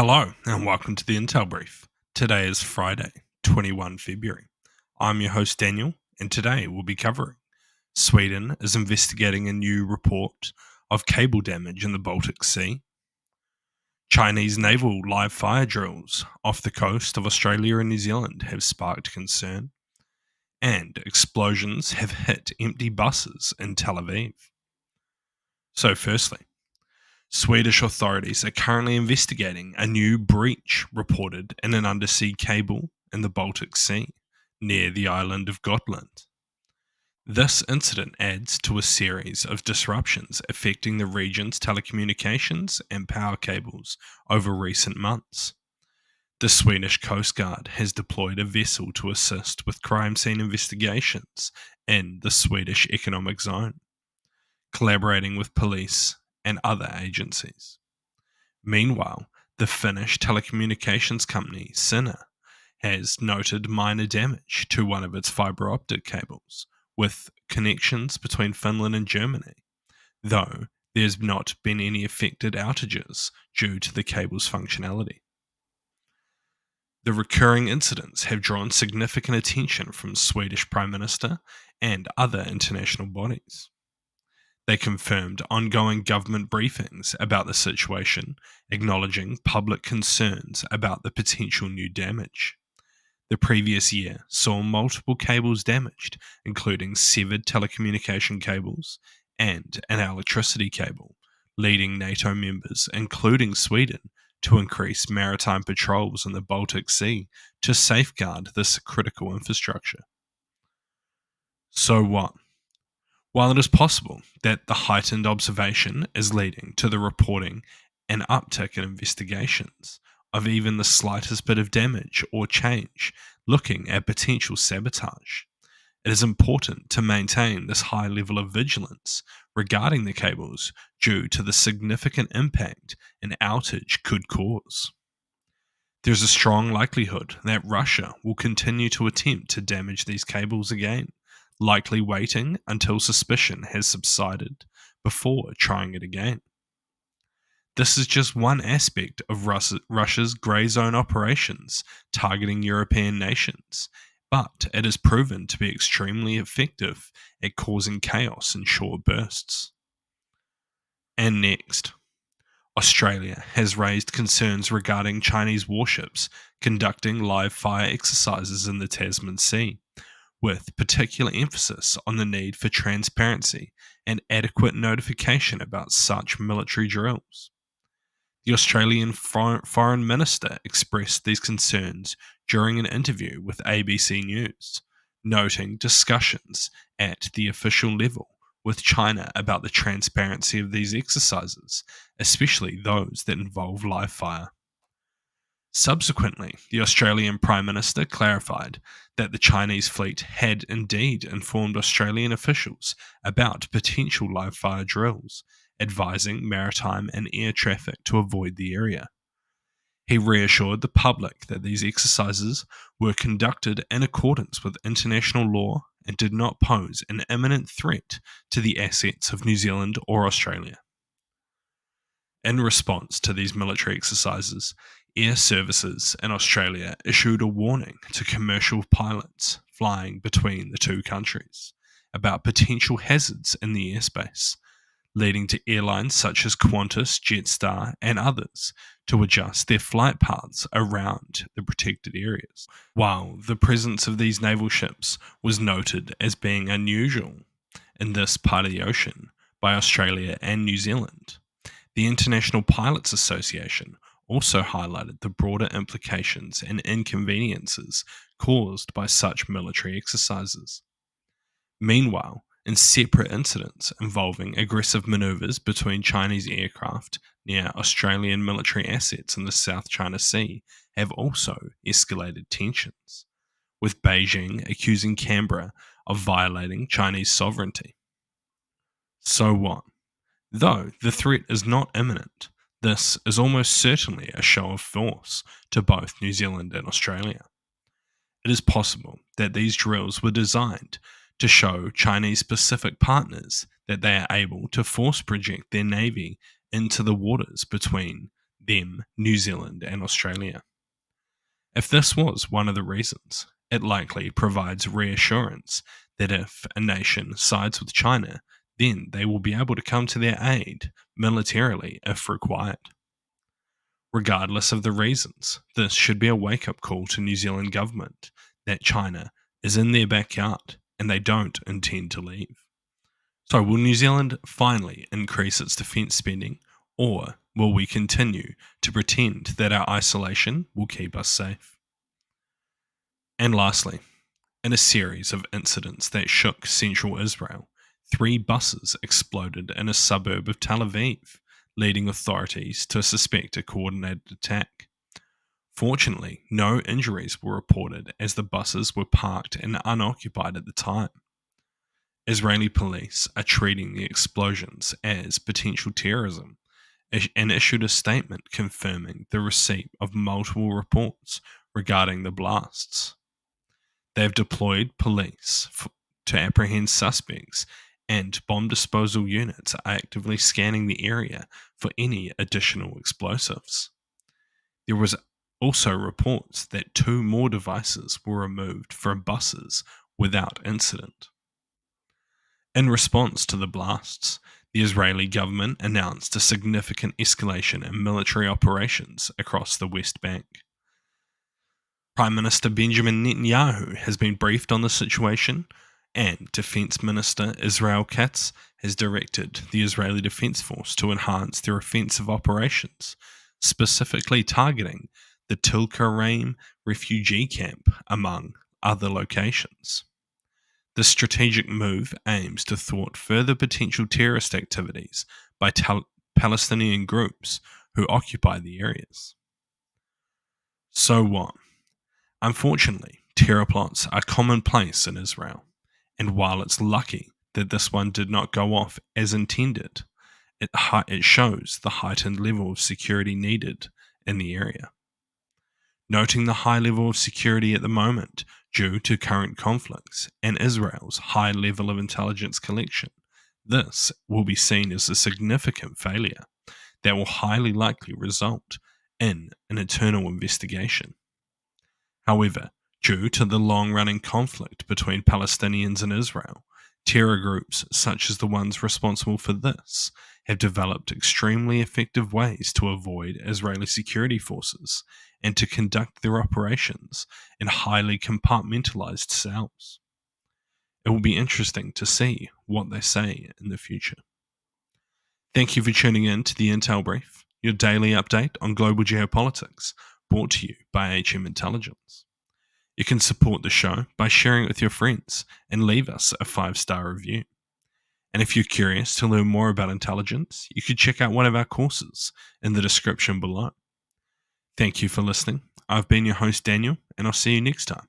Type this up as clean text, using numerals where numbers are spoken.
Hello and welcome to the Intel Brief. Today is Friday, 21 February. I'm your host Daniel, and today we'll be covering Sweden is investigating a new report of cable damage in the Baltic Sea. Chinese naval live fire drills off the coast of Australia and New Zealand have sparked concern, and explosions have hit empty buses in Tel Aviv. So firstly, Swedish authorities are currently investigating a new breach reported in an undersea cable in the Baltic Sea near the island of Gotland. This incident adds to a series of disruptions affecting the region's telecommunications and power cables over recent months. The Swedish Coast Guard has deployed a vessel to assist with crime scene investigations in the Swedish economic zone, collaborating with police and other agencies. Meanwhile, the Finnish telecommunications company Sina has noted minor damage to one of its fibre optic cables, with connections between Finland and Germany, though there's not been any affected outages due to the cable's functionality. The recurring incidents have drawn significant attention from Swedish Prime Minister and other international bodies. They confirmed ongoing government briefings about the situation, acknowledging public concerns about the potential new damage. The previous year saw multiple cables damaged, including severed telecommunication cables and an electricity cable, leading NATO members, including Sweden, to increase maritime patrols in the Baltic Sea to safeguard this critical infrastructure. So what? While it is possible that the heightened observation is leading to the reporting and uptick in investigations of even the slightest bit of damage or change looking at potential sabotage, it is important to maintain this high level of vigilance regarding the cables due to the significant impact an outage could cause. There's a strong likelihood that Russia will continue to attempt to damage these cables again, likely waiting until suspicion has subsided before trying it again. This is just one aspect of Russia's grey zone operations targeting European nations, but it has proven to be extremely effective at causing chaos in short bursts. And next, Australia has raised concerns regarding Chinese warships conducting live fire exercises in the Tasman Sea, with particular emphasis on the need for transparency and adequate notification about such military drills. The Australian Foreign Minister expressed these concerns during an interview with ABC News, noting discussions at the official level with China about the transparency of these exercises, especially those that involve live fire. Subsequently, the Australian Prime Minister clarified that the Chinese fleet had indeed informed Australian officials about potential live fire drills, advising maritime and air traffic to avoid the area. He reassured the public that these exercises were conducted in accordance with international law and did not pose an imminent threat to the assets of New Zealand or Australia. In response to these military exercises, Air Services in Australia issued a warning to commercial pilots flying between the two countries about potential hazards in the airspace, leading to airlines such as Qantas, Jetstar, and others to adjust their flight paths around the protected areas. While the presence of these naval ships was noted as being unusual in this part of the ocean by Australia and New Zealand, the International Pilots Association also highlighted the broader implications and inconveniences caused by such military exercises. Meanwhile, in separate incidents involving aggressive maneuvers between Chinese aircraft near Australian military assets in the South China Sea have also escalated tensions, with Beijing accusing Canberra of violating Chinese sovereignty. So what? Though the threat is not imminent, this is almost certainly a show of force to both New Zealand and Australia. It is possible that these drills were designed to show Chinese Pacific partners that they are able to force project their navy into the waters between them, New Zealand and Australia. If this was one of the reasons, it likely provides reassurance that if a nation sides with China, then they will be able to come to their aid militarily if required. Regardless of the reasons, this should be a wake-up call to New Zealand government that China is in their backyard and they don't intend to leave. So will New Zealand finally increase its defence spending, or will we continue to pretend that our isolation will keep us safe? And lastly, in a series of incidents that shook central Israel, 3 buses exploded in a suburb of Tel Aviv, leading authorities to suspect a coordinated attack. Fortunately, no injuries were reported as the buses were parked and unoccupied at the time. Israeli police are treating the explosions as potential terrorism and issued a statement confirming the receipt of multiple reports regarding the blasts. They have deployed police to apprehend suspects, and bomb disposal units are actively scanning the area for any additional explosives. There was also reports that 2 more devices were removed from buses without incident. In response to the blasts, the Israeli government announced a significant escalation in military operations across the West Bank. Prime Minister Benjamin Netanyahu has been briefed on the situation, and Defense Minister Israel Katz has directed the Israeli Defense Force to enhance their offensive operations, specifically targeting the Tulkarem refugee camp, among other locations. The strategic move aims to thwart further potential terrorist activities by Palestinian groups who occupy the areas. So what? Unfortunately, terror plots are commonplace in Israel, and while it's lucky that this one did not go off as intended, it shows the heightened level of security needed in the area. Noting the high level of security at the moment due to current conflicts and Israel's high level of intelligence collection, this will be seen as a significant failure that will highly likely result in an internal investigation. However, due to the long-running conflict between Palestinians and Israel, terror groups such as the ones responsible for this have developed extremely effective ways to avoid Israeli security forces and to conduct their operations in highly compartmentalized cells. It will be interesting to see what they say in the future. Thank you for tuning in to the Intel Brief, your daily update on global geopolitics, brought to you by HM Intelligence. You can support the show by sharing it with your friends and leave us a 5-star review. And if you're curious to learn more about intelligence, you could check out one of our courses in the description below. Thank you for listening. I've been your host, Daniel, and I'll see you next time.